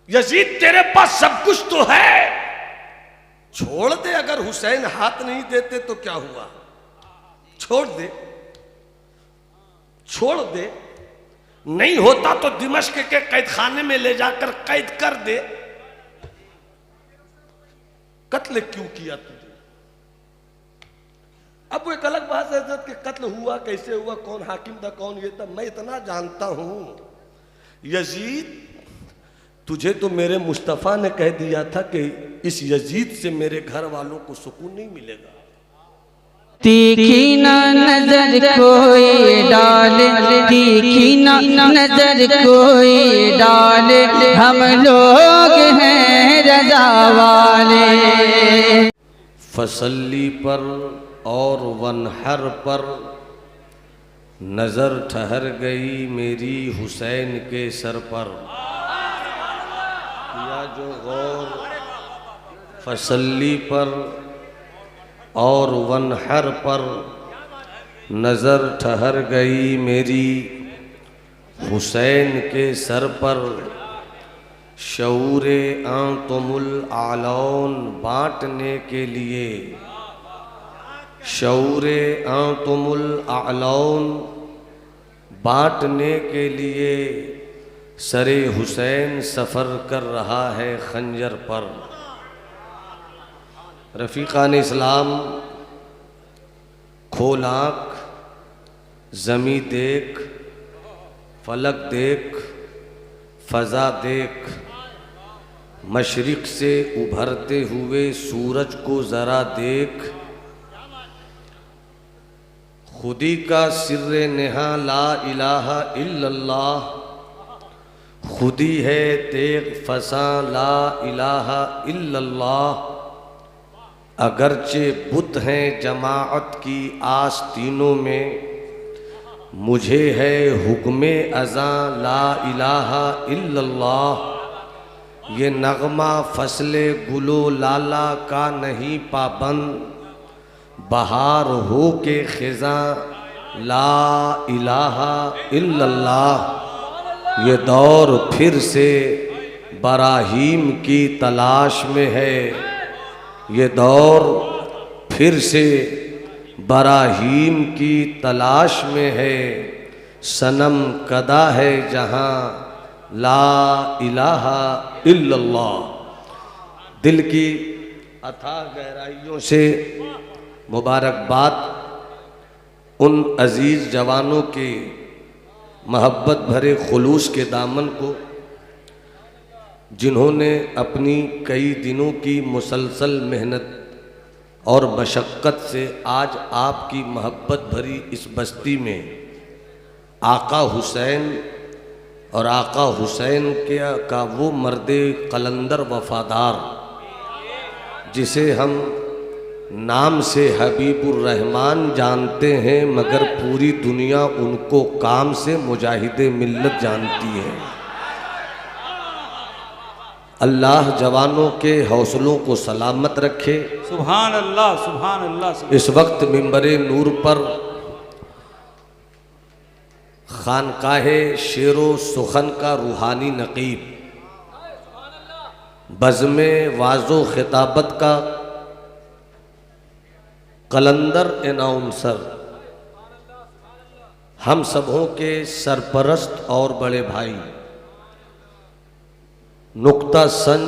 Yazid तेरे पास सब कुछ तो है, छोड़ दे। अगर हुसैन हाथ नहीं देते तो क्या हुआ, छोड़ दे, छोड़ दे। नहीं होता तो दिमश्क के कैद खाने में ले जाकर कैद कर दे। कत्ल क्यों किया तुझे? अब वो एक अलग बात है कि कत्ल हुआ कैसे हुआ, कौन हाकिम था, कौन ये था। मैं इतना जानता हूं, यजीद तुझे तो मेरे मुस्तफ़ा ने कह दिया था कि इस यजीद से मेरे घर वालों को सुकून नहीं मिलेगा। तीखी ना नजर कोई डाले, तीखी ना नजर कोई डाले, हम लोग हैं रज़ा वाले। फसली पर और वनहर पर नजर ठहर गई मेरी हुसैन के सर पर। किया जो गौर फसली पर और वनहर पर नजर ठहर गई मेरी हुसैन के सर पर। शऊरे आंतुमुल आलौन बांटने के लिए, शऊरे आंतुमुल आलौन बांटने के लिए सरे हुसैन सफ़र कर रहा है खंजर पर। रफ़ीक़ान इस्लाम खोल आँख, ज़मी देख, फलक देख, फ़ज़ा देख, मशरिक़ से उभरते हुए सूरज को ज़रा देख। खुदी का सिर्रे नेहा ला इलाहा इल्लल्लाह, खुदी है तेग फसा ला इलाहा इल्लल्लाह। अगरचे बुत हैं जमाअत की आस्तीनों में, मुझे है हुक्मे अज़ा ला इलाहा इल्लल्लाह। ये नगमा फसले गुलो लाला का नहीं पाबंद, बहार हो के ख़िज़ां ला इलाहा इल्लल्लाह। ये दौर फिर से बराहीम की तलाश में है, ये दौर फिर से बराहीम की तलाश में है। सनम कदा है जहाँ ला इलाहा इल्लल्लाह। दिल की अथाह गहराइयों से मुबारकबाद उन अजीज़ जवानों के मोहब्बत भरे खुलूस के दामन को, जिन्होंने अपनी कई दिनों की मुसलसल मेहनत और मशक्क़त से आज आपकी मोहब्बत भरी इस बस्ती में आका हुसैन और आका हुसैन के का वो मर्दे कलंदर वफ़ादार, जिसे हम नाम से हबीबुर रहमान जानते हैं, मगर पूरी दुनिया उनको काम से मुजाहिदे मिल्लत जानती है। अल्लाह जवानों के हौसलों को सलामत रखे। सुभान अल्लाह, सुभान अल्लाह। इस वक्त मिंबरे नूर पर खानकाहे शेरो सुखन का रूहानी नकीब, बज़्मे वाज़ो खिताबत का कलंदर अनाउंसर, हम सबों के सरपरस्त और बड़े भाई, नुक्ता सन,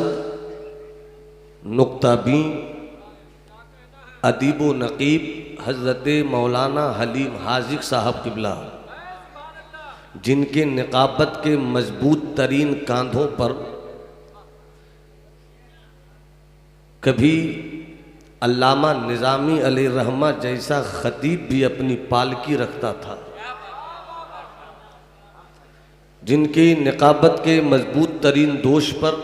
नुक्ता बी, अदीब नकीब हज़रत मौलाना हलीम हाजिक साहब क़िबला, जिनके निकाबत के मजबूत तरीन कांधों पर कभी अल्लामा निज़ामी अलैहिर्रहमा जैसा ख़तीब भी अपनी पालकी रखता था, जिनकी निकाबत के मजबूत तरीन दोष पर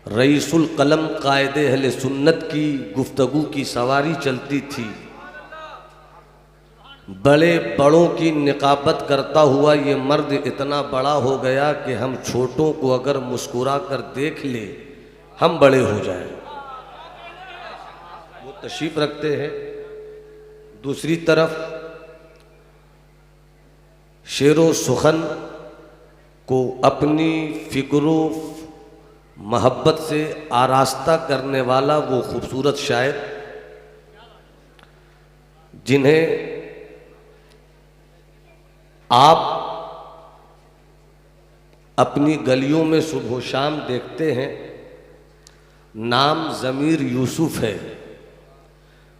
रईसुल कलम कायदे अहले सुन्नत की गुफ्तगू की सवारी चलती थी। बड़े बड़ों की निकाबत करता हुआ ये मर्द इतना बड़ा हो गया कि हम छोटों को अगर मुस्कुरा कर देख ले हम बड़े हो जाएं। वो तशरीफ रखते हैं। दूसरी तरफ शेरो सुखन को अपनी फिक्रो मोहब्बत से आरास्ता करने वाला वो खूबसूरत शायर जिन्हें आप अपनी गलियों में सुबह शाम देखते हैं। नाम ज़मीर यूसुफ है,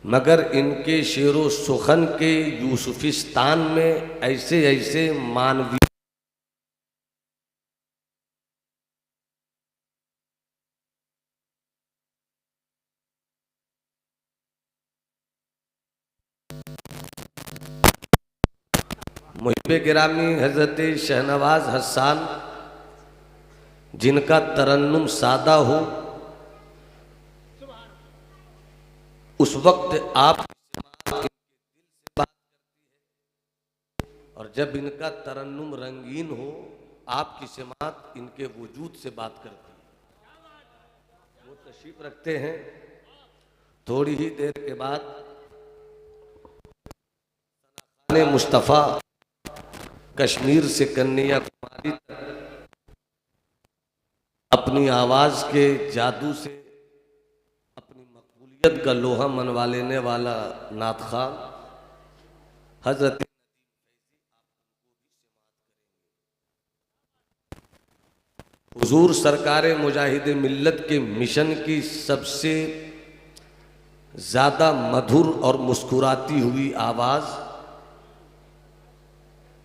मगर इनके शेरो सुखन के यूसुफिस्तान में ऐसे ऐसे मानवीय मुहिब गिरामी हज़रत शहनवाज हसन, जिनका तरन्नुम सादा हो, उस वक्त आप और जब इनका तरन्नुम रंगीन हो, आपकी समात इनके वजूद से बात करती है। वो तशरीफ रखते हैं। थोड़ी ही देर के बाद मुस्तफ़ा कश्मीर से कन्याकुमारी तक अपनी आवाज के जादू से अपनी मकबूलियत का लोहा मनवा लेने वाला नात खां हजरत हुजूर सरकार मुजाहिद मिल्लत के मिशन की सबसे ज़्यादा मधुर और मुस्कुराती हुई आवाज़,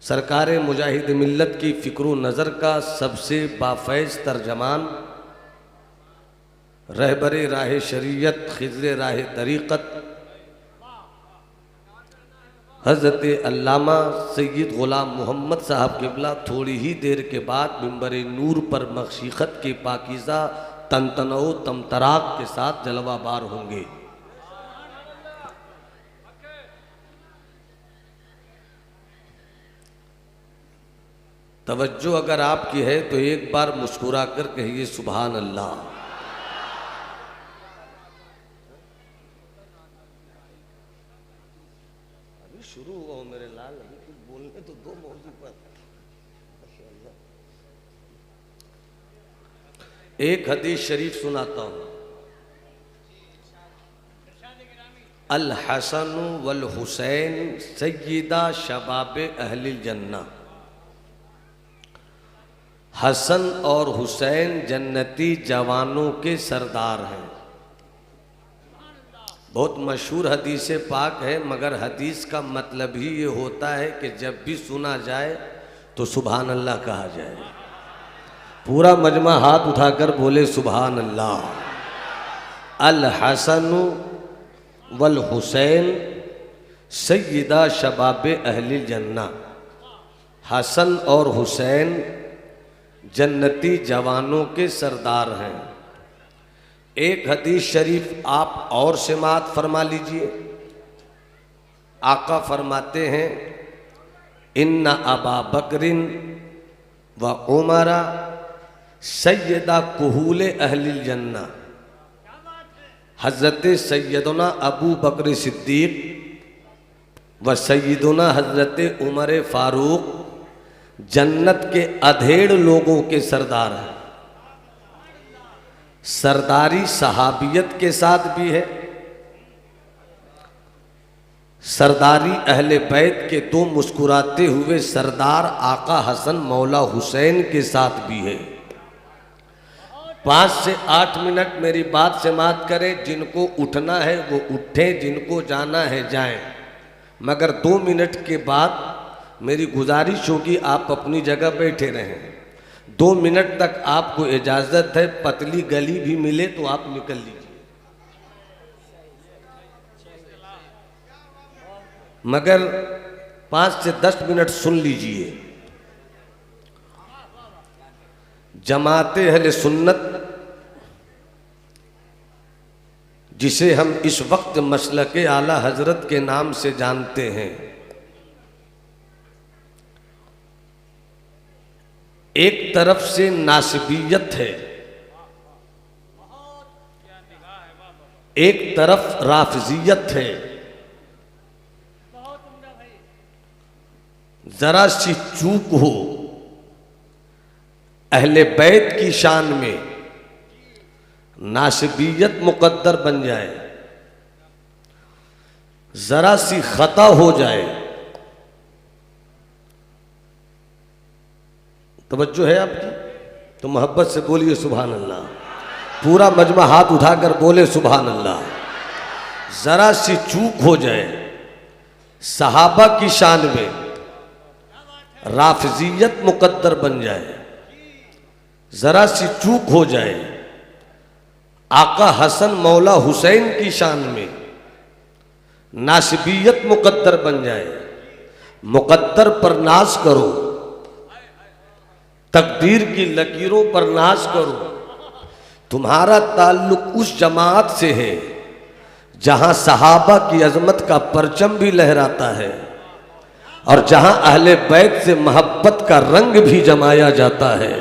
सरकार मुजाहिद मिल्लत की फ़िक्र नज़र का सबसे बाफैज़ तर्जमान, रहबरे राह शरीयत खिज़्र राह तरीक़त हज़रत अल्लामा सैयद ग़ुलाम मोहम्मद साहब क़िबला थोड़ी ही देर के बाद मिंबर नूर पर मशीखत के पाकीज़ा तनतनो तमतराक के साथ जलवाबार होंगे। तवज्जो अगर आपकी है तो एक बार मुस्कुरा कर कहिए सुभान अल्लाह। अभी शुरू हुआ हो मेरे लाल, अभी कुछ बोलने तो दो मौजू पर। एक हदीस शरीफ सुनाता हूं। अल हसन वल हुसैन सय्यदा शबाब अहलिल जन्ना। हसन और हुसैन जन्नती जवानों के सरदार हैं। बहुत मशहूर हदीस पाक है, मगर हदीस का मतलब ही ये होता है कि जब भी सुना जाए तो सुभान अल्लाह कहा जाए। पूरा मजमा हाथ उठाकर बोले सुभान अल्लाह। अल हसन वल हुसैन सय्यदा शबाब अहलिल जन्ना। हसन और हुसैन जन्नती जवानों के सरदार हैं। एक हदीस शरीफ आप और समात फरमा लीजिए। आका फरमाते हैं इन्ना अबा बकरिन व उमरा सय्यदा कुहूल अहलिल जन्ना। हज़रत सैयदना अबू बकर सिद्दीक व सैयदना हज़रत उमर फ़ारूक जन्नत के अधेड़ लोगों के सरदार हैं। सरदारी सहाबियत के साथ भी है, सरदारी अहले बैत के दो मुस्कुराते हुए सरदार आका हसन मौला हुसैन के साथ भी है। 5 से 8 मिनट मेरी बात से मात करें। जिनको उठना है वो उठें, जिनको जाना है जाएं, मगर 2 मिनट के बाद मेरी गुजारिश होगी आप अपनी जगह बैठे रहें। 2 मिनट तक आपको इजाज़त है। पतली गली भी मिले तो आप निकल लीजिए, मगर 5 से 10 मिनट सुन लीजिए। जमाते अहले सुन्नत, जिसे हम इस वक्त मसलके आला हजरत के नाम से जानते हैं, एक तरफ से नासिबियत है, एक तरफ राफिजियत है। जरा सी चूक हो अहले बैत की शान में नासिबियत मुकद्दर बन जाए, जरा सी खता हो जाए, तवज्जो है आपकी तो मोहब्बत से बोलिए सुभान अल्लाह। पूरा मजमा हाथ उठाकर बोले सुभान अल्लाह। जरा सी चूक हो जाए सहाबा की शान में, राफिजियत मुकद्दर बन जाए, जरा सी चूक हो जाए आका हसन मौला हुसैन की शान में, नासिबियत मुकद्दर बन जाए। मुकद्दर पर नाज करो, तकदीर की लकीरों पर नाज करो। तुम्हारा ताल्लुक उस जमात से है जहां सहाबा की अजमत का परचम भी लहराता है और जहां अहले बैत से मोहब्बत का रंग भी जमाया जाता है।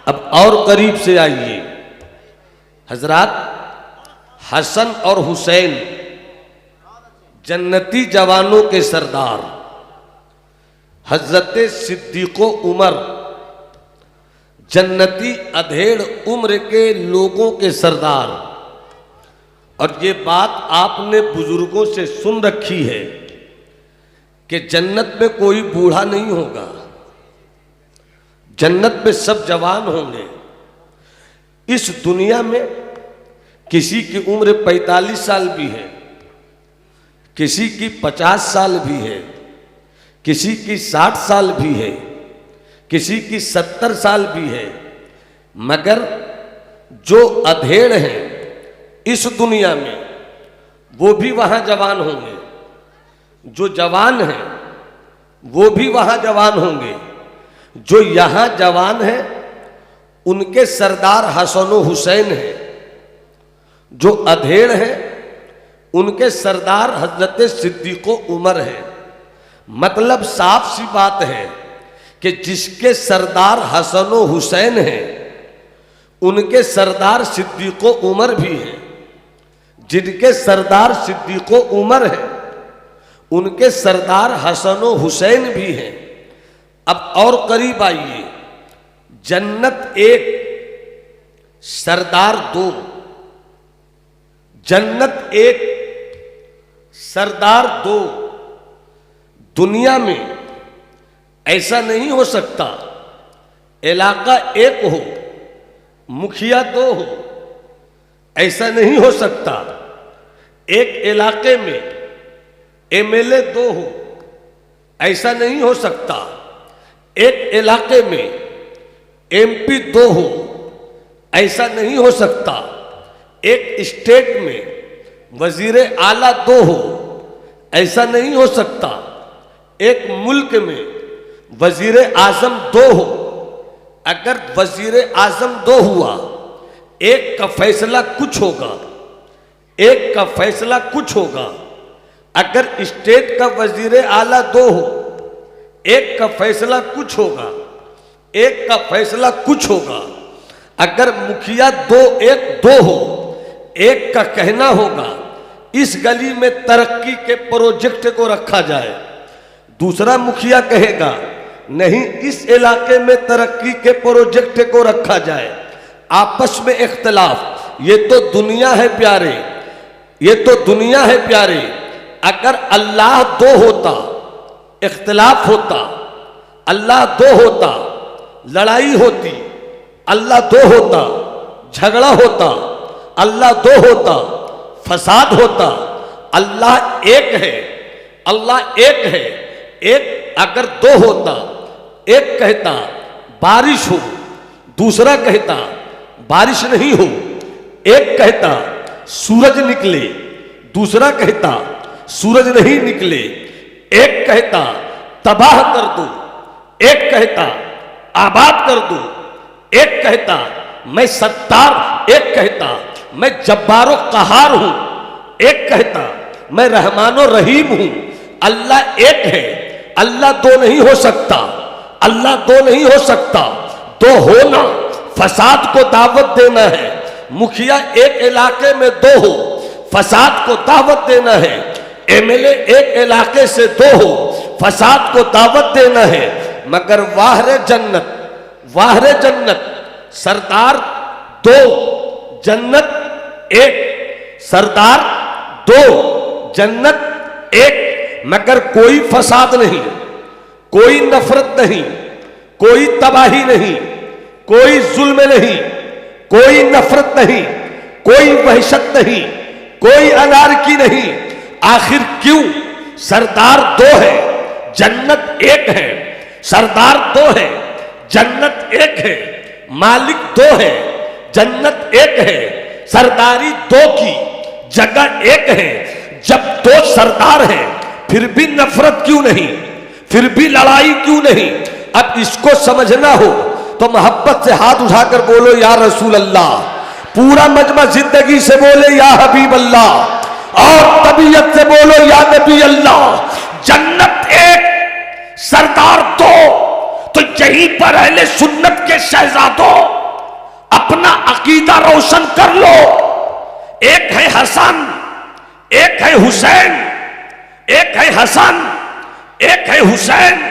अब और करीब से आइए हजरात, हसन और हुसैन जन्नती जवानों के सरदार, हजरत सिद्दीक़ो उमर जन्नती अधेड़ उम्र के लोगों के सरदार। और ये बात आपने बुजुर्गों से सुन रखी है कि जन्नत में कोई बूढ़ा नहीं होगा, जन्नत में सब जवान होंगे। इस दुनिया में किसी की उम्र 45 साल भी है, किसी की 50 साल भी है, किसी की 60 साल भी है, किसी की 70 साल भी है, मगर जो अधेड़ हैं इस दुनिया में वो भी वहां जवान होंगे, जो जवान हैं वो भी वहां जवान होंगे। जो यहां जवान हैं उनके सरदार हसन और हुसैन हैं, जो अधेड़ हैं उनके सरदार हजरत सिद्दीक़ो उमर है। मतलब साफ सी बात है कि जिसके सरदार हसन और हुसैन हैं उनके सरदार सिद्दीक़ो उमर भी हैं, जिनके सरदार सिद्दीक़ो उमर हैं उनके सरदार हसन और हुसैन भी हैं। अब और करीब आइए, जन्नत एक सरदार दो, जन्नत एक सरदार दो। दुनिया में ऐसा नहीं हो सकता इलाका एक हो मुखिया दो हो, ऐसा नहीं हो सकता। एक इलाके में एमएलए दो हो, ऐसा नहीं हो सकता। एक इलाके में एमपी दो हो, ऐसा नहीं हो सकता। एक स्टेट में वजीरे आला दो हो, ऐसा नहीं हो सकता। एक मुल्क में वजीरे आजम दो हो, अगर वजीरे आजम दो हुआ एक का फैसला कुछ होगा, एक का फैसला कुछ होगा। अगर स्टेट का वजीरे आला दो हो एक का फैसला कुछ होगा, एक का फैसला कुछ होगा। अगर मुखिया दो एक दो हो, एक का कहना होगा इस गली में तरक्की के प्रोजेक्ट को रखा जाए, दूसरा मुखिया कहेगा नहीं इस इलाके में तरक्की के प्रोजेक्ट को रखा जाए। आपस में इख्तलाफ, ये तो दुनिया है प्यारे, ये तो दुनिया है प्यारे। अगर अल्लाह दो होता इख्तलाफ होता, अल्लाह दो होता लड़ाई होती, अल्लाह दो होता झगड़ा होता, अल्लाह दो होता फसाद होता। अल्लाह एक है, अल्लाह एक है। एक अगर दो होता, एक कहता बारिश हो, दूसरा कहता बारिश नहीं हो। एक कहता सूरज निकले, दूसरा कहता सूरज नहीं निकले। एक कहता तबाह कर दो, एक कहता आबाद कर दो। एक कहता मैं सत्तार, एक कहता मैं जब्बारो कहार हूं, एक कहता मैं रहमानो रहीम हूं। अल्लाह एक है, अल्लाह दो नहीं हो सकता, अल्लाह दो नहीं हो सकता। दो होना फसाद को दावत देना है। मुखिया एक इलाके में दो हो, फसाद को दावत देना है। एमएलए एक इलाके से दो हो, फसाद को दावत देना है। मगर वाह रे जन्नत, वाहरे जन्नत, सरदार दो, जन्नत एक, सरदार दो, जन्नत एक। मगर कोई फसाद नहीं, कोई नफरत नहीं, कोई तबाही नहीं, कोई जुल्म नहीं, कोई नफरत नहीं, कोई वहशत नहीं, कोई अनारकी नहीं। आखिर क्यों? सरदार दो है, जन्नत एक है। सरदार दो है, जन्नत एक है। मालिक दो है, जन्नत एक है। सरदारी दो की, जगह एक है। जब दो सरदार हैं, फिर भी नफरत क्यों नहीं, फिर भी लड़ाई क्यों नहीं? अब इसको समझना हो तो मोहब्बत से हाथ उठाकर बोलो या रसूल अल्लाह। पूरा मजमा जिंदगी से बोले या हबीब अल्लाह, और तबीयत से बोलो या नबी अल्लाह। जन्नत एक, सरदार दो। तो यहीं पर अहले सुन्नत के शहजादों अपना अकीदा रोशन कर लो। एक है हसन, एक है हुसैन, एक है हसन, एक है हुसैन।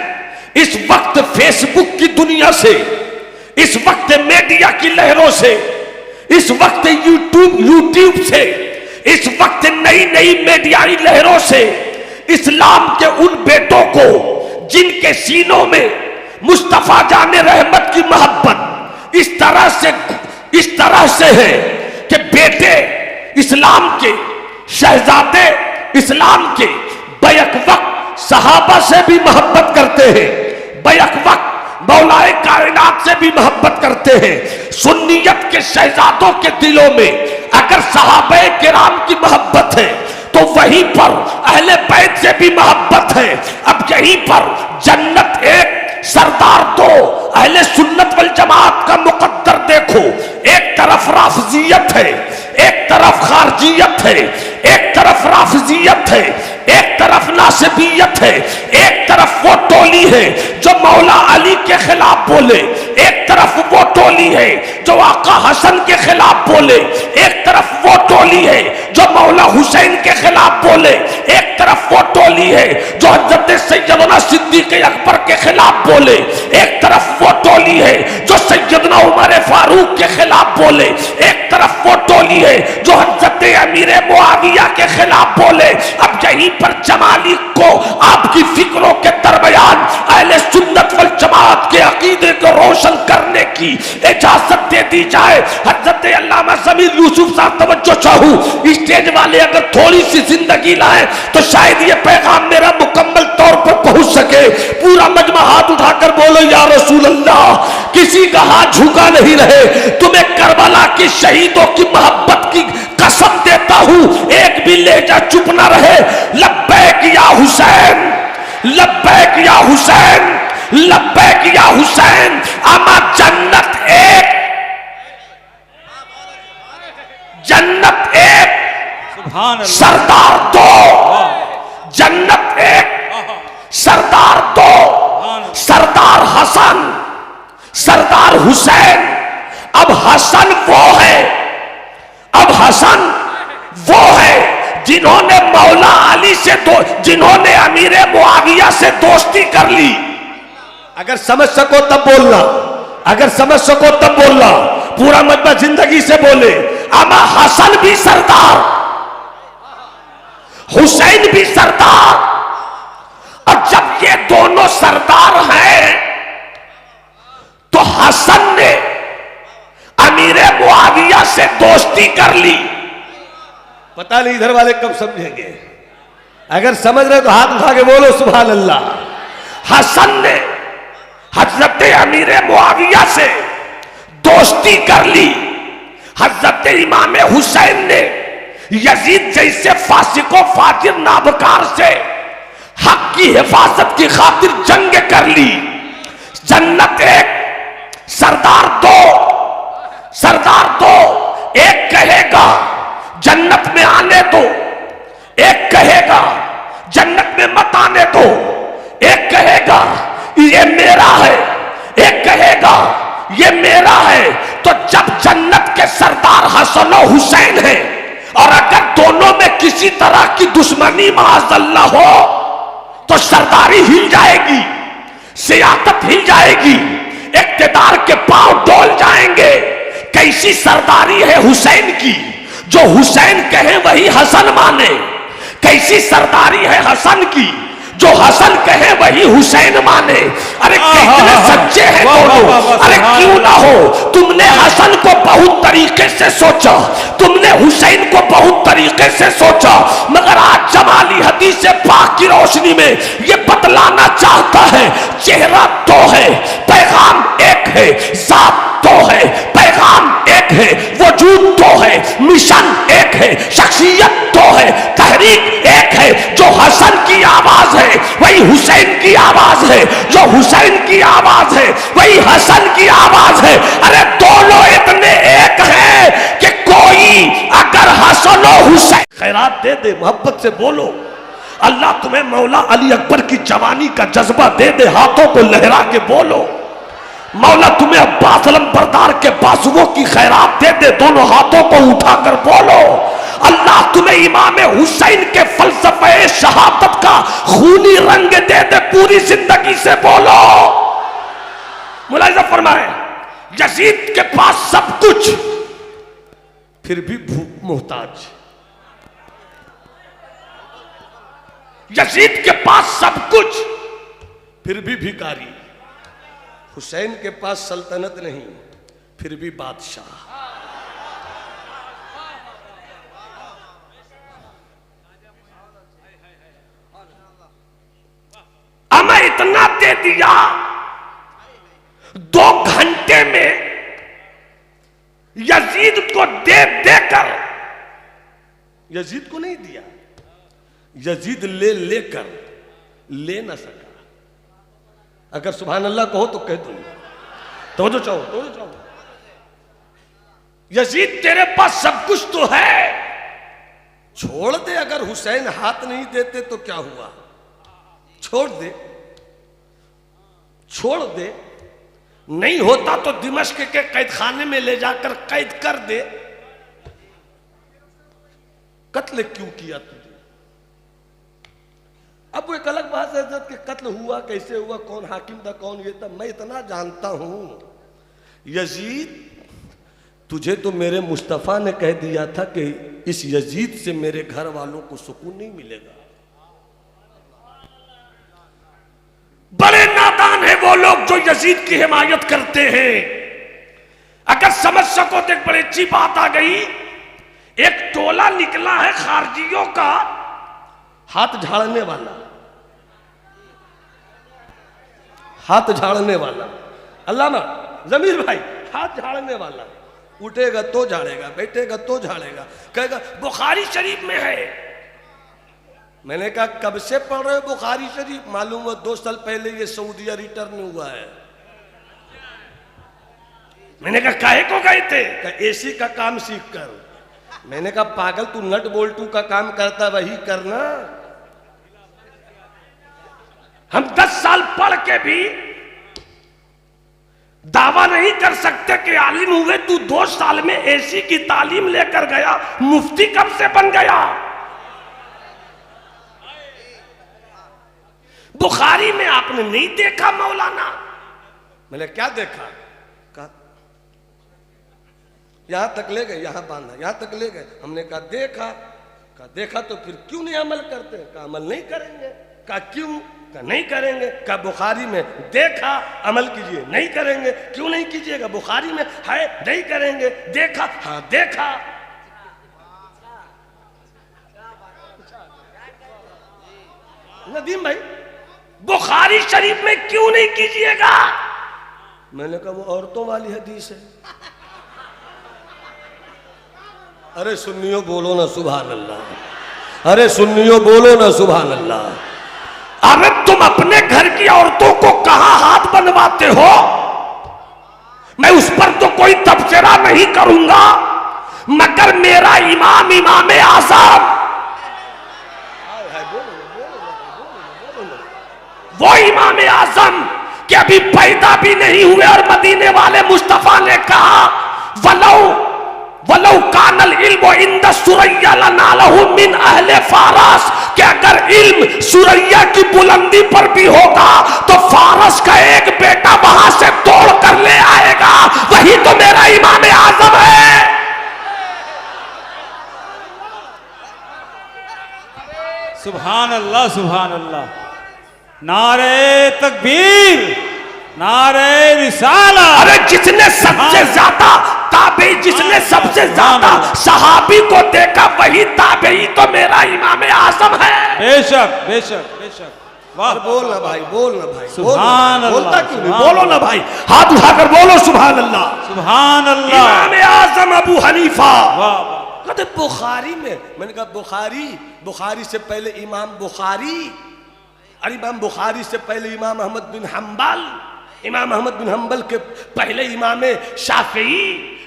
इस वक्त फेसबुक की दुनिया से, इस वक्त मीडिया की लहरों से, इस वक्त यूट्यूब से, इस वक्त नई नई मीडियाई लहरों से इस्लाम के उन बेटों को जिनके सीनों में मुस्तफा जाने रहमत की मोहब्बत इस तरह से है कि बेटे इस्लाम के, शहजादे इस्लाम के बैक वक्त सहाबा से भी मोहब्बत करते हैं, बैक वक्त मौलाए कायनात से भी मोहब्बत करते हैं। सुन्नियत के शहजादों के दिलों में अगर सहाबे किराम की मोहब्बत है तो वहीं पर अहले बैत से भी मोहब्बत है। अब यहीं पर जन्नत एक, सरदार दो। अहले सुन्नत वल जमात का मुकद्दर देखो, एक तरफ राफजियत है, एक तरफ खारजियत है, एक तरफ राफजियत है, एक तरफ नासिबियत है, एक तरफ वो टोली है जो मौला अली के खिलाफ बोले, एक तरफ वो टोली है जो आका हसन के खिलाफ बोले, एक तरफ वो टोली है जो मौला हुसैन के खिलाफ बोले, एक तरफ वो टोली है जो हजरत सैयदना सिद्दीक अकबर के खिलाफ बोले, एक तरफ वो टोली है जो सैयदना उमर फारूक के खिलाफ बोले, एक तरफ वो टोली है जो हजरत अमीर मुआविया के खिलाफ बोले। अब यहीं पर जमाली को आपकी फिक्रों के दरमियान अहले सुन्नत वल जमात के अकीदे को रोशन करने की इजाजत दे दी जाए। हजरत अल्लामा ज़मीर यूसुफ साहब तवज्जो चाहूं, स्टेज वाले अगर थोड़ी सी जिंदगी लाए तो शायद ये पैगाम मेरा मुकम्मल तौर पर पहुंच सके। पूरा मजमा हाथ उठाकर बोलो या रसूल अल्लाह। किसी का हाथ झुका नहीं रहे। तुम्हें करबला के शहीदों की मोहब्बत की कसम देता हूं, एक भी लहजा चुप ना रहे। लब्बैक या हुसैन, लब्बैक या हुसैन, लब्बैक या हुसैन। अमा जन्नत एक, जन्नत एक, सुभान अल्लाह। सरदार दो, जन्नत एक, सरदार दो, सरदार हसन, सरदार हुसैन। अब हसन वो है, अब हसन वो है जिन्होंने मौला अली से जिन्होंने अमीर मुआविया से दोस्ती कर ली। अगर समझ सको तब बोलना, अगर समझ सको तब बोलना। पूरा मजमा जिंदगी से बोले। अमा हसन भी सरदार, हुसैन भी सरदार। और जब ये दोनों सरदार हैं तो हसन ने अमीर मुआविया से दोस्ती कर ली। पता नहीं इधर वाले कब समझेंगे। अगर समझ रहे तो हाथ उठा के बोलो सुभान अल्लाह। हसन ने हजरत अमीर मुआविया से दोस्ती कर ली। हजरत इमाम हुसैन ने यजीद जैसे फासिको फाजिर नाबकार से हक की हिफाजत की खातिर जंग कर ली। जन्नत एक, सरदार दो, सरदार दो। एक कहेगा जन्नत में आने दो, एक कहेगा जन्नत में मत आने दो, एक कहेगा ये मेरा है, एक कहेगा ये मेरा है। तो जब जन्नत के सरदार हसन और हुसैन है और अगर दोनों में किसी तरह की दुश्मनी माअज़ल्लाह हो तो सरदारी हिल जाएगी, सियासत हिल जाएगी, इक्तिदार के पांव डोल जाएंगे। कैसी सरदारी है हुसैन की, जो हुसैन कहे वही हसन माने। कैसी सरदारी है हसन की, जो हसन कहे वही हुसैन माने। अरे कितने सच्चे हैं दोनों। अरे क्यों ना हो, तुमने हसन को बहुत तरीके से सोचा, तुमने हुसैन को बहुत तरीके से सोचा, मगर आज जमाली हदीस पाक की रोशनी में ये बतलाना चाहता है, चेहरा दो है, पैगाम एक है, जात दो है, पैगाम एक है, वजूद दो है, मिशन एक है, शख्सियत दो है, तहरीक एक है। जो हसन की आवाज है वही हुसैन की आवाज है, जो हुसैन की आवाज है वही हसन की आवाज है। अरे दोनों इतने एक हैं कि कोई अगर हसन और हुसैन खैरात दे दे, मोहब्बत से बोलो, अल्लाह तुम्हें मौला अली अकबर की जवानी का जज्बा दे दे, हाथों को लहरा के बोलो, मौला तुम्हें अब्बास अलमबरदार के बाजुओं की खैरात दे दे, दोनों हाथों को उठाकर बोलो, अल्लाह तुम्हें इमाम हुसैन के फलसफे शहादत का खूनी रंग दे दे, पूरी जिंदगी से बोलो। मुलाहिजा फरमाए, यजीद के पास सब कुछ फिर भी भूख मोहताज। यजीद के पास सब कुछ फिर भी भिखारी। हुसैन के पास सल्तनत नहीं फिर भी बादशाह। हमें इतना दे दिया, 2 घंटे में यजीद को दे देकर, यजीद को नहीं दिया, यजीद ले लेकर ले ना सका। अगर सुभान अल्लाह कहो तो कह दो, तो जो चाहो तो जो चाहो। यजीद तेरे पास सब कुछ तो है, छोड़ दे। अगर हुसैन हाथ नहीं देते तो क्या हुआ, छोड़ दे, छोड़ दे। नहीं होता तो दिमश्क के कैदखाने में ले जाकर कैद कर दे। कत्ल क्यों किया तुझे? अब वो एक अलग बात है कि कत्ल हुआ कैसे हुआ, कौन हाकिम था, कौन ये था। मैं इतना जानता हूं, यजीद तुझे तो मेरे मुस्तफा ने कह दिया था कि इस यजीद से मेरे घर वालों को सुकून नहीं मिलेगा। बड़े नादान है वो लोग जो यजीद की हिमायत करते हैं। अगर समझ सको तो एक बड़ी अच्छी बात आ गई। एक टोला निकला है खारजियों का, हाथ झाड़ने वाला, हाथ झाड़ने वाला, अल्लामा जमीर भाई, हाथ झाड़ने वाला। उठेगा तो झाड़ेगा, बैठेगा तो झाड़ेगा, कहेगा बुखारी शरीफ में है। मैंने कहा कब से पढ़ रहे हो बुखारी शरीफ? मालूम है 2 साल पहले ये सऊदीया रिटर्न हुआ है। मैंने कहा काहे को गए थे? कहा एसी का काम सीख कर। मैंने कहा पागल, तू नट बोल्टू का काम करता वही करना। हम 10 साल पढ़ के भी दावा नहीं कर सकते कि आलिम हुए। तू 2 साल में एसी की तालीम लेकर गया, मुफ्ती कब से बन गया? बुखारी में आपने नहीं देखा मौलाना? मैंने क्या देखा? कहा यहां तक ले गए, यहां बांधा, यहां तक ले गए। हमने कहा देखा। कहा देखा तो फिर क्यों नहीं अमल करते? कहा अमल नहीं करेंगे। कहा क्यों? कहा नहीं करेंगे। कहा बुखारी में देखा, अमल कीजिए। नहीं करेंगे। क्यों नहीं कीजिएगा? बुखारी में है, नहीं करेंगे। देखा, हाँ देखा। नदीम भाई, बुखारी शरीफ में क्यों नहीं कीजिएगा? मैंने कहा वो औरतों वाली हदीस है। अरे सुन्नियों बोलो ना सुभान अल्लाह, अरे सुन्नियों बोलो ना सुभान अल्लाह। अरे तुम अपने घर की औरतों को कहां हाथ बनवाते हो? मैं उस पर तो कोई तबसरा नहीं करूंगा, मगर मेरा इमाम, इमाम आज़म, वो इमाम आज़म के अभी पैदा भी नहीं हुए और मदीने वाले मुस्तफा ने कहा वलो वलौ कानल इल्मु इंद सुरैया लनालहु मिन अहले फारस, कि अगर इल्म सुरैया की बुलंदी पर भी होगा तो फारस का एक बेटा वहां से तोड़ कर ले आएगा, वही तो मेरा इमाम आजम है। सुभान अल्लाह, सुभान अल्लाह। नारे तकबीर, नारे रिसाला। अरे जिसने सबसे ज्यादा ताबी, जिसने सबसे ज्यादा सहाबी को देखा वही ताबी तो मेरा इमाम आजम है। बेशक बेशक बेशक। वाह, बोल ना भाई, बोल ना भाई, सुभान अल्लाह, बोलता क्यों नहीं? सुभान बोलो ना भाई, हाथ उठाकर बोलो सुभान अल्लाह। सुभान अल्लाह। इमाम आजम अबू हनीफा। वाह वाह। कहते बुखारी में, मैंने कहा बुखारी, बुखारी से पहले इमाम बुखारी, और इमाम बुखारी से पहले इमाम अहमद बिन हम्बल, इमाम अहमद बिन हम्बल के पहले इमाम शाफी,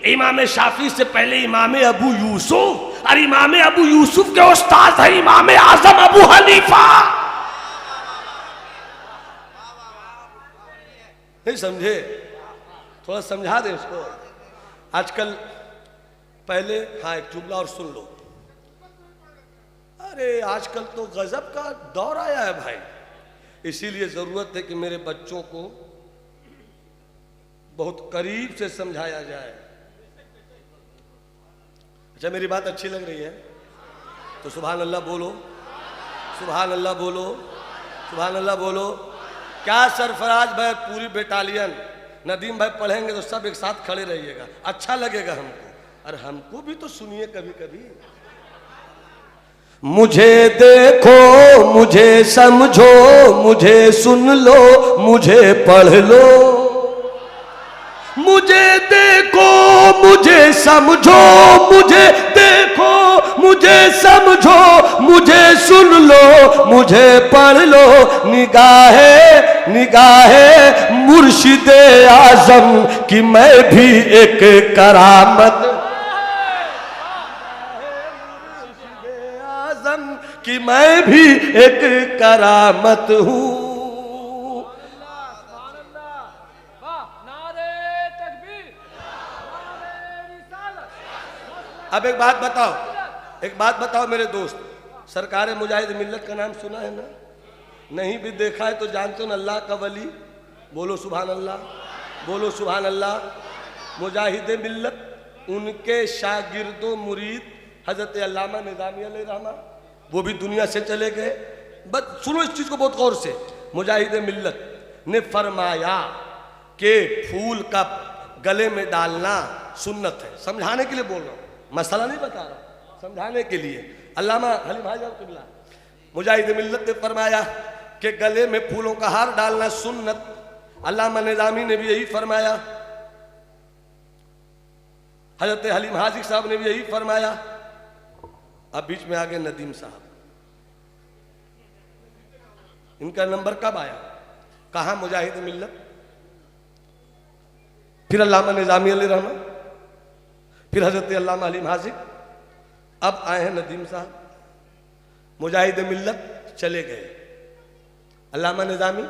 इमाम शाफी से पहले इमाम अबू यूसुफ, और इमाम अबू यूसुफ के उस्ताद है इमाम आजम अबू हनीफा। नहीं समझे? थोड़ा समझा दे उसको। आजकल पहले, हाँ एक जुमला और सुन लो। अरे आजकल तो गजब का दौर आया है भाई, इसीलिए जरूरत है कि मेरे बच्चों को बहुत करीब से समझाया जाए। अच्छा मेरी बात अच्छी लग रही है तो सुभान अल्लाह बोलो, सुभान अल्लाह बोलो, सुभान अल्लाह बोलो। क्या सरफराज भाई, पूरी बेटालियन, नदीम भाई पढ़ेंगे तो सब एक साथ खड़े रहिएगा, अच्छा लगेगा हमको, और हमको भी तो सुनिए कभी कभी। मुझे देखो, मुझे समझो, मुझे सुन लो, मुझे पढ़ लो। मुझे देखो, मुझे समझो, मुझे देखो, मुझे समझो, मुझे सुन लो, मुझे पढ़ लो। निगाहे निगाहे मुर्शिदे आजम की मैं भी एक करामत, कि मैं भी एक करामत हूं। अब एक बात बताओ, एक बात बताओ मेरे दोस्त, सरकार मुजाहिद मिल्लत का नाम सुना है ना? नहीं भी देखा है तो जानते हो ना, अल्लाह का वली। बोलो सुभान अल्लाह, बोलो सुभान अल्लाह। मुजाहिद मिल्लत, उनके शागिर्दों मुरीद हजरत अल्लामा निज़ामी अलैहिर्रहमा, वो भी दुनिया से चले गए। बस सुनो इस चीज को बहुत गौर से। मुजाहिद मिल्लत ने फरमाया कि फूल का गले में डालना सुन्नत है। समझाने के लिए बोल रहा हूँ, मसला नहीं बता रहा, समझाने के लिए। अल्लामा हलीम हाजी किबला मुजाहिद मिल्लत ने फरमाया कि गले में फूलों का हार डालना सुन्नत। अल्लामा निज़ामी ने भी यही फरमाया, हजरत हलीम हाजी साहब ने भी यही फरमाया। अब बीच में आ गए नदीम साहब, इनका नंबर कब आया? कहा मुजाहिद मिल्लत, फिर अल्लामा निज़ामी अलैहिर्रहमा, फिर हजरत अल्लामा हलीम हाजी, अब आए हैं नदीम साहब। मुजाहिद मिल्लत चले गए, अल्लामा निज़ामी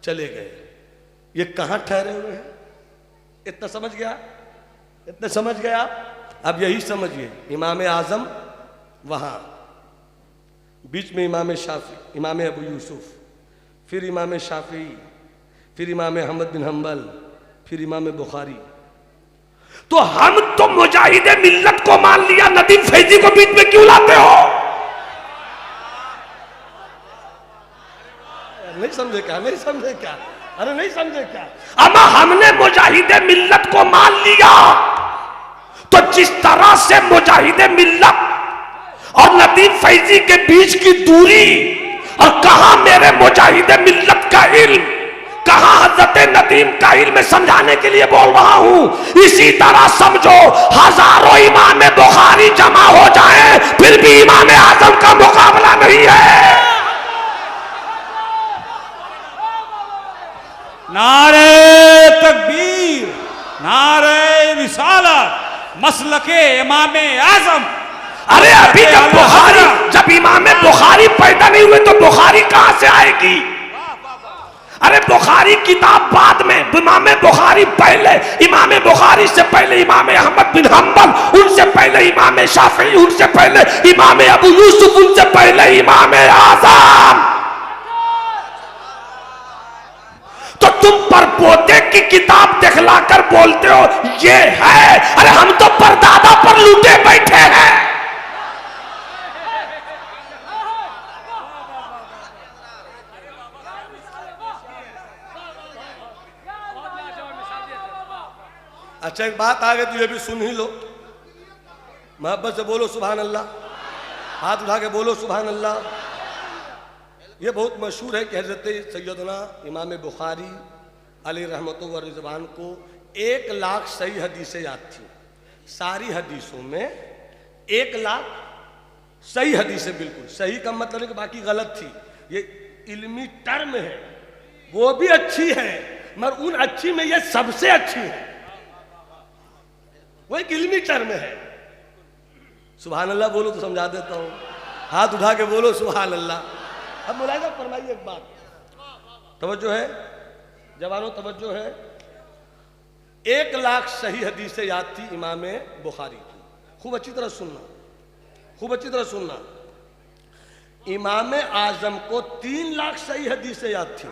चले गए, ये कहां ठहरे हुए हैं? इतना समझ गया, इतना समझ गया आप? अब यही समझिए, इमाम आजम वहां, बीच में इमाम शाफी, इमाम अबू यूसुफ, फिर इमाम शाफी, फिर इमाम अहमद बिन हम्बल, फिर इमाम बुखारी। तो हम तो मुजाहिद मिल्लत को मान लिया, नदीम फैजी को बीच में क्यों लाते हो? नहीं समझे क्या? नहीं समझे क्या? अरे नहीं समझे क्या? अमा हमने मुजाहिद मिल्लत को मान लिया तो जिस तरह से मुजाहिद मिल्लत और नदीम फैजी के बीच की दूरी, और कहा मेरे मुजाहिद मिल्लत का इल्म, कहा हजरत नदीम का इल्म समझाने के लिए बोल रहा हूं। इसी तरह समझो, हजारों इमाम बुखारी जमा हो जाए फिर भी इमाम आजम का मुकाबला नहीं है। नारे तकबीर, नारे रिसालत, मसलके इमाम आजम। अरे अभी जब बुखारी, जब इमाम बुखारी पैदा नहीं हुए तो बुखारी कहां से आएगी? अरे बुखारी किताब बाद में, इमाम बुखारी पहले, इमाम बुखारी से पहले इमाम अहमद बिन हम्बल, उनसे पहले इमाम शाफी, उनसे पहले इमाम अबू यूसुफ, उनसे पहले इमाम आजम। तो तुम परपोते की किताब दिखलाकर बोलते हो ये है। अरे हम तो परदादा पर लूटे बैठे हैं। अच्छा एक बात आ गई तो ये भी सुन ही लो, मोहब्बत से बोलो सुभान अल्लाह, हाथ उठा के बोलो सुभान अल्लाह। ये बहुत मशहूर है कि हजरत सैयदना इमाम बुखारी अली रहमतुल्लाह व रिज़वान को 1 लाख सही हदीसें याद थी। सारी हदीसों में 1 लाख सही हदीसें, बिल्कुल सही का मतलब है कि बाकी गलत थी। ये इल्मी टर्म है, वो भी अच्छी है मगर उन अच्छी में ये सबसे अच्छी है, वो एक इल्मी टर्म है। सुभान अल्लाह बोलो तो समझा देता हूं, हाथ उठा के बोलो सुभान अल्लाह। अब मुलाहिजा फरमाइए एक बात, तवज्जो है जवानों, तवज्जो है। 1 लाख सही हदीसें याद थी इमाम बुखारी की। खूब अच्छी तरह सुनना, खूब अच्छी तरह सुनना। इमाम आजम को 3 लाख सही हदीसें याद थी।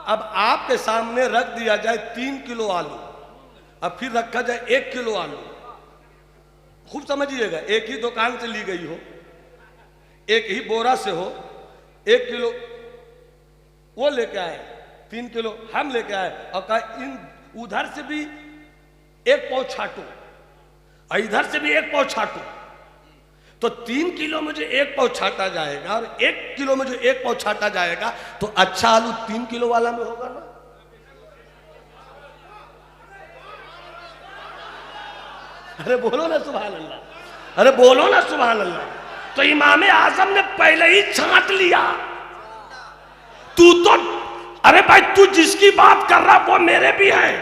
अब आपके सामने रख दिया जाए 3 किलो आलू, अब फिर रखा जाए 1 किलो आलू, खूब समझिएगा, एक ही दुकान से ली गई हो, एक ही बोरा से हो, 1 किलो वो लेके आए, 3 किलो हम लेके आए और कहा इन उधर से भी 1 पाव छाटो और इधर से भी 1 पाव छाटो, तो 3 किलो में जो 1 पाव छाटा जाएगा और 1 किलो में जो 1 पाव छाटा जाएगा तो अच्छा आलू 3 किलो वाला में होगा ना। अरे बोलो ना सुभान अल्लाह, अरे बोलो ना सुभान अल्लाह। तो इमाम आजम ने पहले ही छांट लिया। तू तो, अरे भाई तू जिसकी बात कर रहा वो मेरे भी हैं,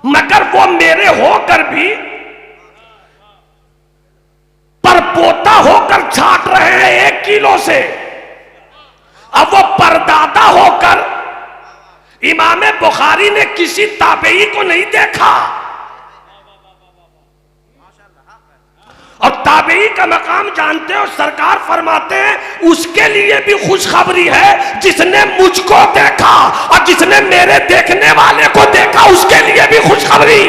मगर वो मेरे होकर भी परपोता होकर छाट रहे हैं 1 किलो से। अब वो परदादा होकर इमाम बुखारी ने किसी ताबेई को नहीं देखा, और ताबेई का मकाम जानते हो, सरकार फरमाते हैं उसके लिए भी खुशखबरी है जिसने मुझको देखा और जिसने मेरे देखने वाले को देखा उसके लिए भी खुशखबरी।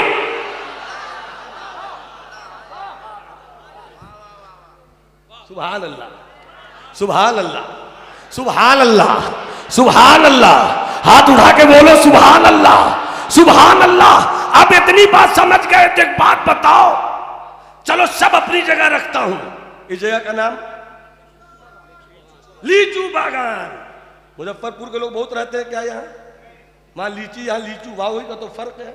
सुभान अल्लाह, सुभान अल्लाह, सुभान अल्लाह, सुभान अल्लाह। हाथ उठा के बोलो सुभान अल्लाह, सुभान अल्लाह। अब इतनी बात समझ गए तो एक बात बताओ, चलो सब अपनी जगह रखता हूं। इस जगह का नाम लीचू बागान। मुजफ्फरपुर के लोग बहुत रहते हैं क्या यहाँ, वहां लीची यहाँ लीचू, वाह का तो फर्क है।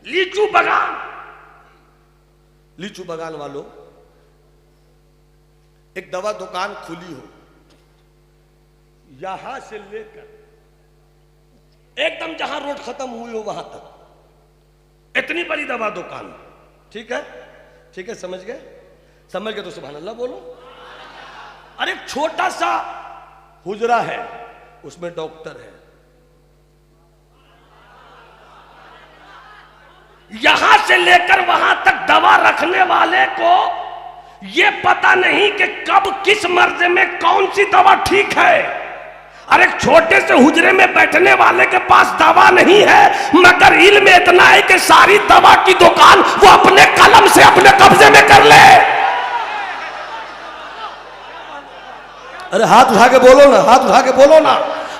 लीचू बागान, लीचू बागान वालों, एक दवा दुकान खुली हो, यहां से लेकर एकदम जहां रोड खत्म हुई हो वहां तक, इतनी बड़ी दवा दुकान, ठीक है, ठीक है, समझ गए, समझ गए तो सुभान अल्लाह बोलो। अरे एक छोटा सा हुजरा है, उसमें डॉक्टर है, यहां से लेकर वहां तक दवा रखने वाले को ये पता नहीं कि कब किस मर्ज में कौन सी दवा ठीक है। अरे छोटे से हुजरे में बैठने वाले के पास दवा नहीं है, मगर इल्म इतना है कि सारी दवा की दुकान वो अपने कलम से अपने कब्जे में कर ले। अरे हाथ उठा के बोलो ना, हाथ उठा के बोलो ना,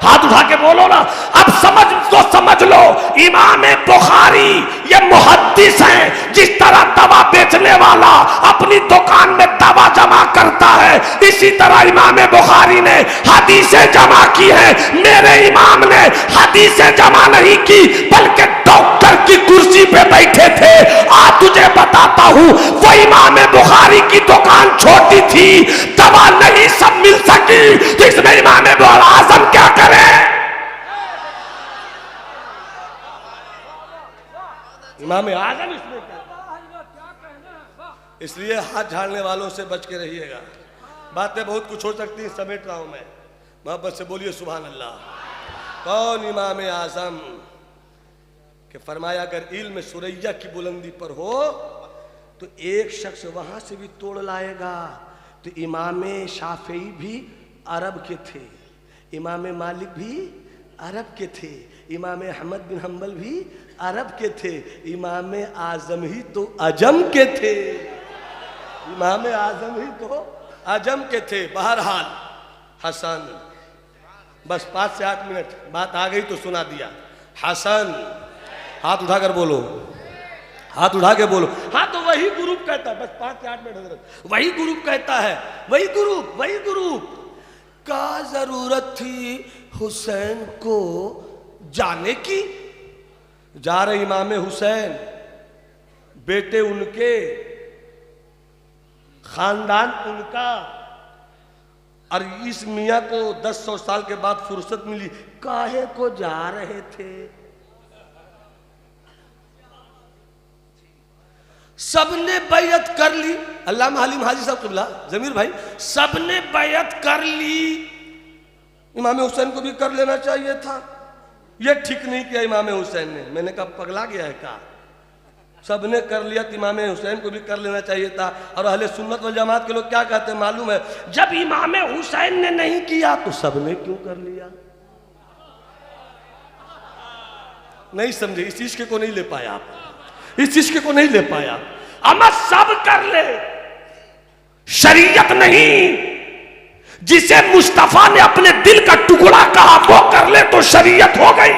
हाथ उठा के बोलो ना। अब समझ तो समझ लो, इमाम बुखारी ये मुहद्दिस हैं। जिस तरह दवा बेचने वाला अपनी दुकान में दवा जमा करता है, इसी तरह इमाम बुखारी ने हदीसें जमा की है। मेरे इमाम ने हदीसें जमा नहीं की, बल्कि डॉक्टर की कुर्सी पे बैठे थे। आज तुझे बताता हूं, वो इमाम बुखारी की दुकान छोटी थी, दवा नहीं सब मिल सकी, तो इसमें इमाम आजम क्या करे। इमाम आजम इसमें क्या, इसलिए हाथ झाड़ने वालों से बच के रहिएगा। बातें बहुत कुछ हो सकती हैं, समेट रहा हूं मैं। मोहब्बत से बोलिए सुभान अल्लाह। कौन इमाम आजम कि फरमाया अगर इल्म सुरैया की बुलंदी पर हो तो एक शख्स वहां से भी तोड़ लाएगा। तो इमाम शाफी भी अरब के थे, इमाम मालिक भी अरब के थे, इमाम अहमद बिन हम्बल भी अरब के थे, इमाम आजम ही तो अजम के थे, इमाम आजम ही तो अजम के थे। बहरहाल हसन, बस 5 से 8 मिनट बात आ गई तो सुना दिया। हसन, हाथ उठाकर बोलो, हाथ उठा के बोलो। हाँ तो वही ग्रुप कहता है, बस 5 से 8 मिनट हजरत, वही ग्रुप कहता है, वही ग्रुप का जरूरत थी हुसैन को जाने की। जा रहे इमाम हुसैन, बेटे उनके, खानदान उनका, और इस मियाँ को 10-100 साल के बाद फुर्सत मिली, काहे को जा रहे थे। सबने बैयत कर ली, अल्लामा हलीम हाजी साहब क़िबला, जमीर भाई, सबने बैयत कर ली। इमाम हुसैन को भी कर लेना चाहिए था, ये ठीक नहीं किया इमाम हुसैन ने। मैंने कहा पगला गया है क्या, सबने कर लिया तो इमाम हुसैन को भी कर लेना चाहिए था। और अहले सुन्नत वल जमात के लोग क्या कहते हैं मालूम है, जब इमाम हुसैन ने नहीं किया तो सबने क्यों कर लिया। नहीं समझे, इस चीज को नहीं ले पाया आप, इस चीज को नहीं ले पाया। अमा सब कर ले, शरीयत नहीं। जिसे मुस्तफा ने अपने दिल का टुकड़ा कहा वो कर ले तो शरीयत हो गई,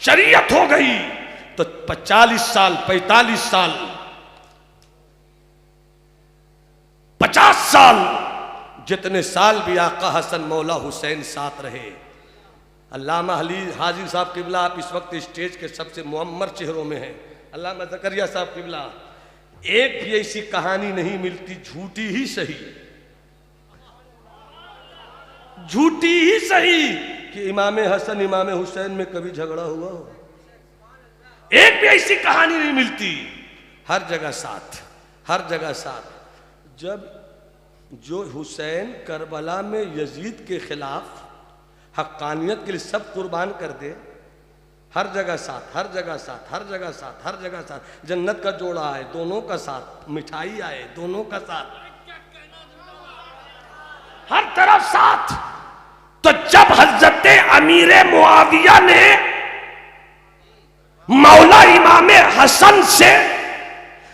शरीयत हो गई। तो 40 साल, 45 साल, 50 साल, जितने साल भी आका हसन मौला हुसैन साथ रहे। अल्लामा हाजी साहब क़िबला आप इस वक्त स्टेज के सबसे मुअम्मर चेहरों में हैं। अल्लामा ज़करिया साहब क़िबला, एक भी ऐसी कहानी नहीं मिलती, झूठी ही सही, झूठी ही सही, कि इमाम हसन इमाम हुसैन में कभी झगड़ा हुआ हो। एक भी ऐसी कहानी नहीं मिलती, हर जगह साथ, हर जगह साथ। जब जो हुसैन करबला में यजीद के खिलाफ हक्कानियत के लिए सब कुर्बान कर दे, हर जगह साथ, हर जगह साथ, हर जगह साथ, हर जगह साथ। जन्नत का जोड़ा आए दोनों का साथ, मिठाई आए दोनों का साथ, हर तरफ साथ। तो जब हजरत अमीर मुआविया ने मौला इमाम हसन से,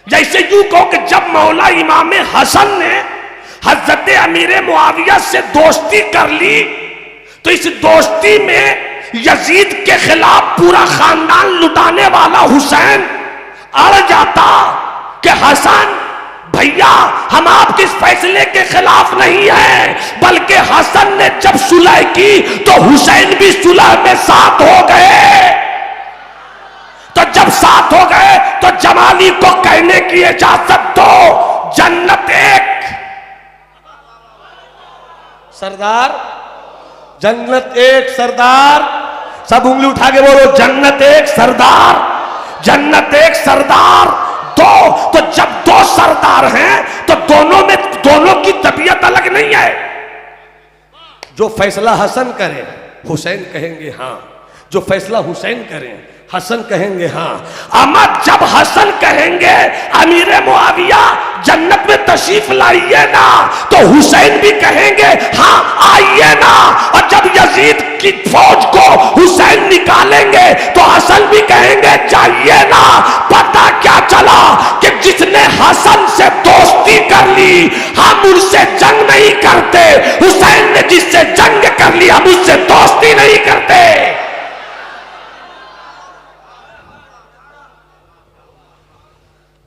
जैसे यूं कहो कि जब मौला इमाम हसन ने हजरत अमीर मुआविया से दोस्ती कर ली, तो इस दोस्ती में यजीद के खिलाफ पूरा खानदान लुटाने वाला हुसैन अड़ जाता कि हसन भैया हम आपके इस फैसले के खिलाफ नहीं है, बल्कि हसन ने जब सुलह की तो हुसैन भी सुलह में साथ हो गए। तो जब साथ हो गए तो जमाली को कहने की इजाजत दो, जन्नत एक सरदार, जन्नत एक सरदार, सब उंगली उठा के बोलो जन्नत एक सरदार, जन्नत एक सरदार। दो, तो जब दो सरदार हैं तो दोनों की तबीयत अलग नहीं है। जो फैसला हसन करे हुसैन कहेंगे हाँ, जो फैसला हुसैन करें हसन कहेंगे हाँ। अमा जब हसन कहेंगे अमीर मुआविया जन्नत में तशरीफ लाइए ना, तो हुसैन भी कहेंगे हाँ आइए ना। और जब यजीद की फौज को हुसैन निकालेंगे तो हसन भी कहेंगे जाइए ना। पता क्या चला कि जिसने हसन से दोस्ती कर ली हम उनसे जंग नहीं करते, हुसैन ने जिससे जंग कर ली हम उससे दोस्ती नहीं करते।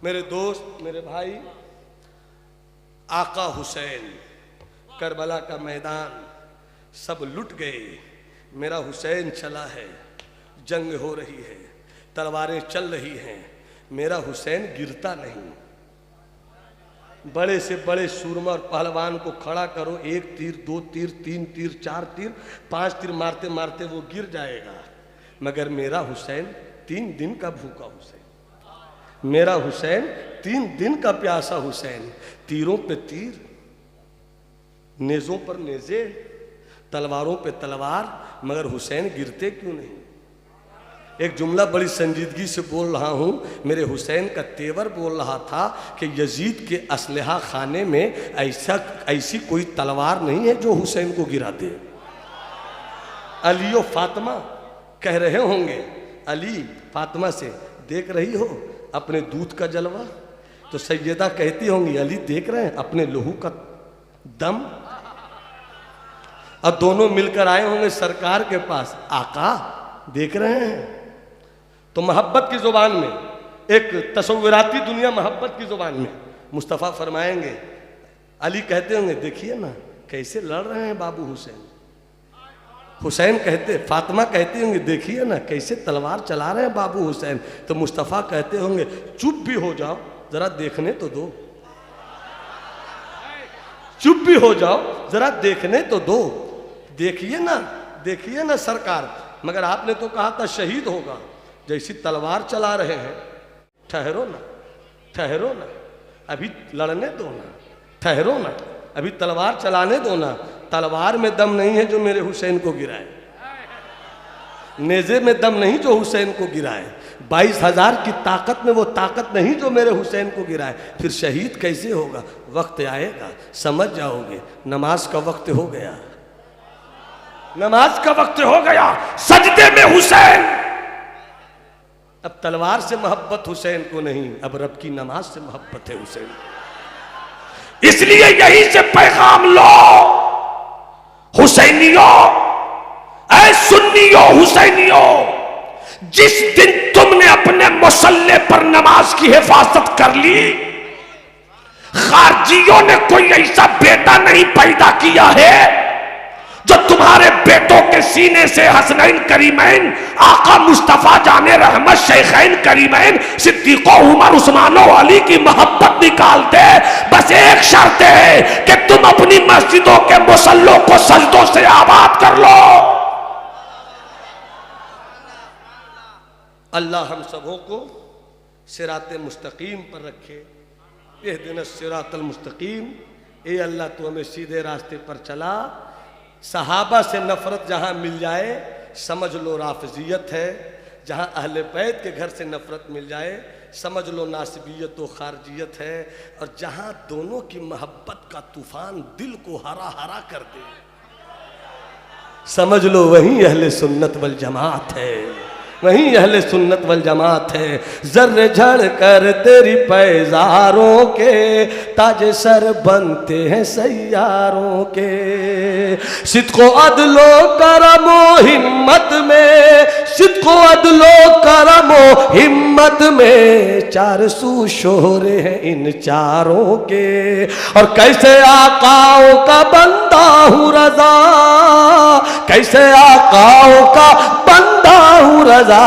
मेरे दोस्त, मेरे भाई, आका हुसैन, करबला का मैदान सब लुट गए, मेरा हुसैन चला है, जंग हो रही है, तलवारें चल रही हैं, मेरा हुसैन गिरता नहीं। बड़े से बड़े सूरमा और पहलवान को खड़ा करो, 1 तीर 2 तीर 3 तीर 4 तीर 5 तीर मारते मारते वो गिर जाएगा, मगर मेरा हुसैन 3 दिन का भूखा हुसैन, मेरा हुसैन 3 दिन का प्यासा हुसैन, तीरों पे तीर, नेज़ों पर नेज़े, तलवारों पे तलवार, मगर हुसैन गिरते क्यों नहीं? एक जुमला बड़ी संजीदगी से बोल रहा हूँ, मेरे हुसैन का तेवर बोल रहा था कि यजीद के असलहा खाने में ऐसी कोई तलवार नहीं है जो हुसैन को गिरा दे। अली और फातिमा कह रहे होंगे, अली फातिमा से, देख रही हो अपने दूध का जलवा? तो सैयदा कहती होंगी, अली देख रहे हैं अपने लहू का दम? अब दोनों मिलकर आए होंगे सरकार के पास, आका देख रहे हैं? तो मोहब्बत की जुबान में, एक तस्वीराती दुनिया मोहब्बत की जुबान में मुस्तफ़ा फरमाएंगे, अली कहते होंगे देखिए ना कैसे लड़ रहे हैं बाबू हुसैन। हुसैन कहते, फातिमा कहती होंगी देखिए ना कैसे तलवार चला रहे हैं बाबू हुसैन। तो मुस्तफ़ा कहते होंगे चुप भी हो जाओ जरा देखने तो दो, चुप भी हो जाओ जरा देखने तो दो, देखिए ना सरकार, मगर आपने तो कहा था शहीद होगा, जैसी तलवार चला रहे हैं, ठहरो ना, अभी लड़ने दो ना, ठहरो ना, अभी तलवार चलाने दो ना। तलवार में दम नहीं है जो मेरे हुसैन को गिराए, नेज़े में दम नहीं जो हुसैन को गिराए, 22,000 की ताकत में वो ताकत नहीं जो मेरे हुसैन को गिराए। फिर शहीद कैसे होगा? वक्त आएगा समझ जाओगे। नमाज का वक्त हो गया, नमाज का वक्त हो गया, सजदे में हुसैन। अब तलवार से मोहब्बत हुसैन को नहीं, अब रब की नमाज से मोहब्बत है हुसैन। इसलिए यही से पैगाम लो हुसैनियों, ऐ सुन्नियों हुसैनियों, जिस दिन तुमने अपने मुसल्ले पर नमाज की हिफाजत कर ली, खारजियों ने कोई ऐसा बेटा नहीं पैदा किया है जो तुम्हारे बेटों के सीने से हसनैन करीमैन, आका मुस्तफा जाने रहमत, शेखैन करीमैन, सिद्दीको उमर उस्मानो अली की मोहब्बत निकालते। बस एक शर्त है कि तुम अपनी मस्जिदों के मुसल्लों को सजदों से आबाद कर लो। अल्लाह हम सबों को सिराते मुस्तकीम पर रखे। इहदिना सिरातल मुस्तकीम, ए अल्लाह तू हमें सीधे रास्ते पर चला। सहाबा से नफरत जहाँ मिल जाए समझ लो राफजियत है, जहाँ अहले बैत के घर से नफरत मिल जाए समझ लो नासिबियत व खारजियत है, और जहाँ दोनों की मोहब्बत का तूफान दिल को हरा हरा कर दे समझ लो वही अहले सुन्नत वल जमात है, वही अहले सुन्नत वल जमात है। जर्रे झड़ कर तेरी पैजारों के ताजे सर बनते हैं सैयारों के। सिद्को अदलो करमो हिम्मत में, सिद्को अदलो करमो हिम्मत में, 400 शोहरे हैं इन चारों के। और कैसे आकाओं का बंदा हूँ रजा, कैसे आकाओं का बंदा हूँ रजा,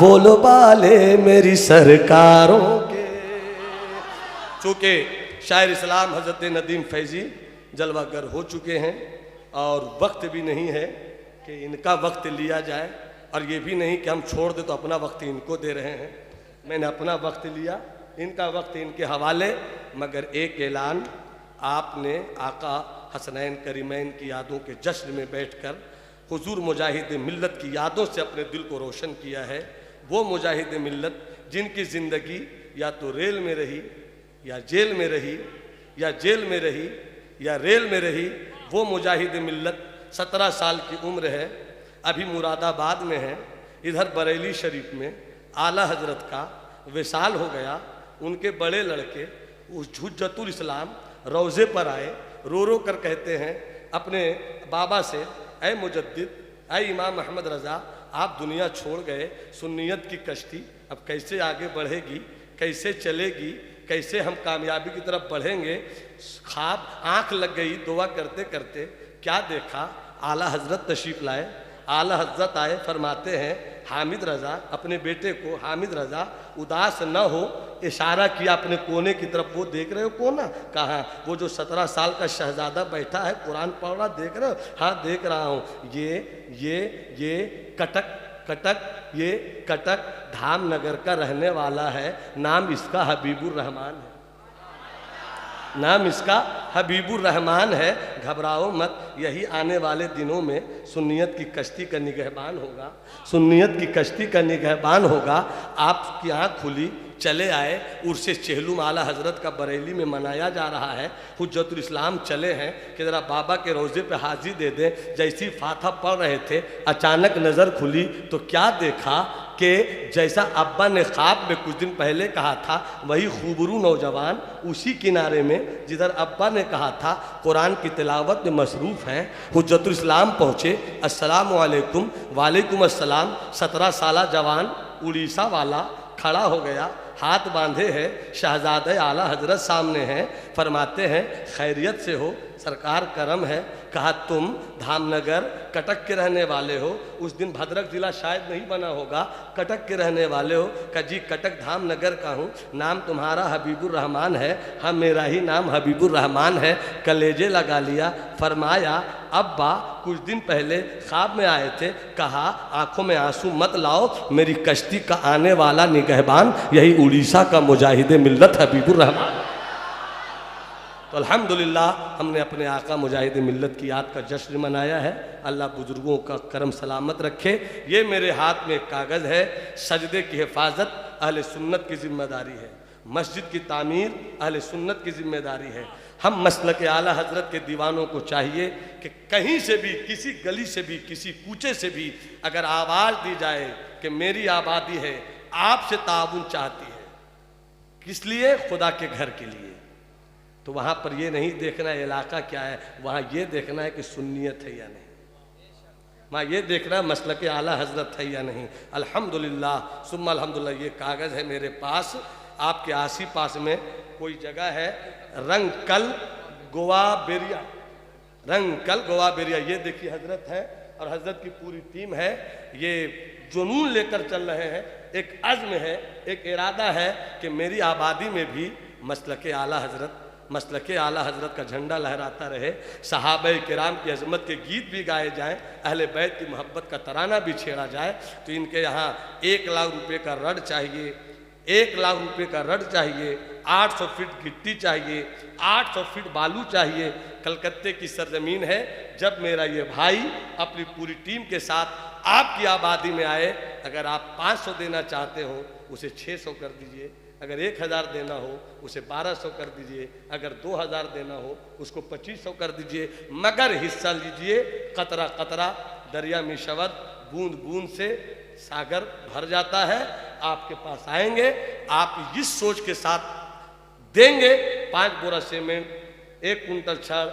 बोलो बाले मेरी सरकारों के। चूंकि शायर इस्लाम हजरत नदीम फैजी जलवागर हो चुके हैं और वक्त भी नहीं है कि इनका वक्त लिया जाए, और ये भी नहीं कि हम छोड़ दे तो अपना वक्त इनको दे रहे हैं। मैंने अपना वक्त लिया, इनका वक्त इनके हवाले। मगर एक ऐलान, आपने आका हसनैन करीमैन की यादों के जश्न में बैठकर हुजूर मुजाहिद मिल्लत की यादों से अपने दिल को रोशन किया है। वो मुजाहिद मिल्लत जिनकी ज़िंदगी या तो रेल में रही या जेल में रही, या जेल में रही या रेल में रही, वो मुजाहिद मिल्लत 17 साल की उम्र है, अभी मुरादाबाद में है। इधर बरेली शरीफ में आला हजरत का विसाल हो गया। उनके बड़े लड़के उस हुज्जतुल इस्लाम रोज़े पर आए, रो रो कर कहते हैं अपने बाबा से, ऐ मुजद्दिद, ऐ इमाम अहमद रज़ा, आप दुनिया छोड़ गए, सुन्नियत की कश्ती अब कैसे आगे बढ़ेगी, कैसे चलेगी, कैसे हम कामयाबी की तरफ बढ़ेंगे। ख्वाब आंख लग गई दुआ करते करते, क्या देखा, आला हजरत तशरीफ़ लाए। आला हजरत आए, फरमाते हैं हामिद रज़ा, अपने बेटे को हामिद रज़ा उदास न हो, इशारा किया अपने कोने की तरफ। वो देख रहे हो कोना? कहाँ? वो जो 17 साल का शहजादा बैठा है कुरान पढ़ रहा, देख रहे हो? हाँ देख रहा हूँ। ये कटक कटक, ये कटक धामनगर का रहने वाला है। नाम इसका हबीबुर रहमान है, नाम इसका हबीबुर रहमान है। घबराओ मत, यही आने वाले दिनों में सुन्नियत की कश्ती का निगहबान होगा, सुन्नियत की कश्ती का निगहबान होगा। आपकी आँख खुली, चले आए। उर्से चेहलुम आला हजरत का बरेली में मनाया जा रहा है। हुज्जतुल इस्लाम चले हैं कि ज़रा बाबा के रोज़े पे हाजिर दे दें। जैसी फाथा पढ़ रहे थे, अचानक नज़र खुली तो क्या देखा कि जैसा अब्बा ने ख्वाब में कुछ दिन पहले कहा था, वही खूबरू नौजवान उसी किनारे में जिधर अब्बा ने कहा था कुरान की तिलावत में मसरूफ़ हैं। हुज्जतुल इस्लाम पहुँचे, अस्सलामु अलैकुम। वालेकुम अस्सलाम। 17 साला जवान उड़ीसा वाला खड़ा हो गया, हाथ बांधे हैं। शहजादे आला हजरत सामने हैं, फरमाते हैं खैरियत से हो सरकार, करम है। कहा तुम धामनगर कटक के रहने वाले हो। उस दिन भद्रक जिला शायद नहीं बना होगा, कटक के रहने वाले हो। कहा जी कटक धामनगर का हूँ, नाम तुम्हारा हबीबुर रहमान है। हाँ मेरा ही नाम हबीबुर रहमान है। कलेजे लगा लिया, फरमाया अब्बा कुछ दिन पहले ख्वाब में आए थे, कहा आंखों में आंसू मत लाओ, मेरी कश्ती का आने वाला निगहबान यही उड़ीसा का मुजाहिदे मिल्लत हबीबुर रहमान। तो अल्हम्दुलिल्लाह हमने अपने आका मुजाहिद मिल्लत की याद का जश्न मनाया है। अल्लाह बुजुर्गों का करम सलामत रखे। ये मेरे हाथ में एक कागज़ है, सजदे की हिफाजत अहले सुन्नत की जिम्मेदारी है, मस्जिद की तामीर अहले सुन्नत की जिम्मेदारी है। हम मसलक आला हजरत के दीवानों को चाहिए कि कहीं से भी, किसी गली से भी, किसी कूचे से भी अगर आवाज़ दी जाए कि मेरी आबादी है, आपसे ताउन चाहती है, किस लिए? खुदा के घर के लिए। तो वहाँ पर ये नहीं देखना है इलाका क्या है, वहाँ ये देखना है कि सुन्नियत है या नहीं, वहाँ ये देखना है मसलक आला हजरत है या नहीं। अल्हम्दुलिल्लाह सुम्मा अल्हम्दुलिल्लाह। ये कागज़ है मेरे पास, आपके आसी पास में कोई जगह है, रंगकल गोवा बेरिया, रंगकल गोवा बेरिया। ये देखिए हजरत है और हजरत की पूरी टीम है। ये जुनून लेकर चल रहे हैं, एक अज़्म है, एक इरादा है कि मेरी आबादी में भी मसलक आला हजरत, मसलक आला हजरत का झंडा लहराता रहे। सहाबे किराम की अजमत के गीत भी गाए जाएँ, अहले बैत की मोहब्बत का तराना भी छेड़ा जाए। तो इनके यहाँ 1 लाख रुपए का रड चाहिए, 1 लाख रुपए का रड चाहिए, 800 फीट गिट्टी चाहिए, 800 फीट बालू चाहिए। कलकत्ते की सरजमीन है। जब मेरा ये भाई अपनी पूरी टीम के साथ आपकी आबादी में आए, अगर आप 500 देना चाहते हो उसे 600 कर दीजिए, अगर 1000 देना हो उसे 1200 कर दीजिए, अगर 2000 देना हो उसको 2500 कर दीजिए, मगर हिस्सा लीजिए। कतरा कतरा दरिया में शवद, बूंद बूंद से सागर भर जाता है। आपके पास आएंगे, आप इस सोच के साथ देंगे 5 बोरा सीमेंट, 1 कुंटल छड़,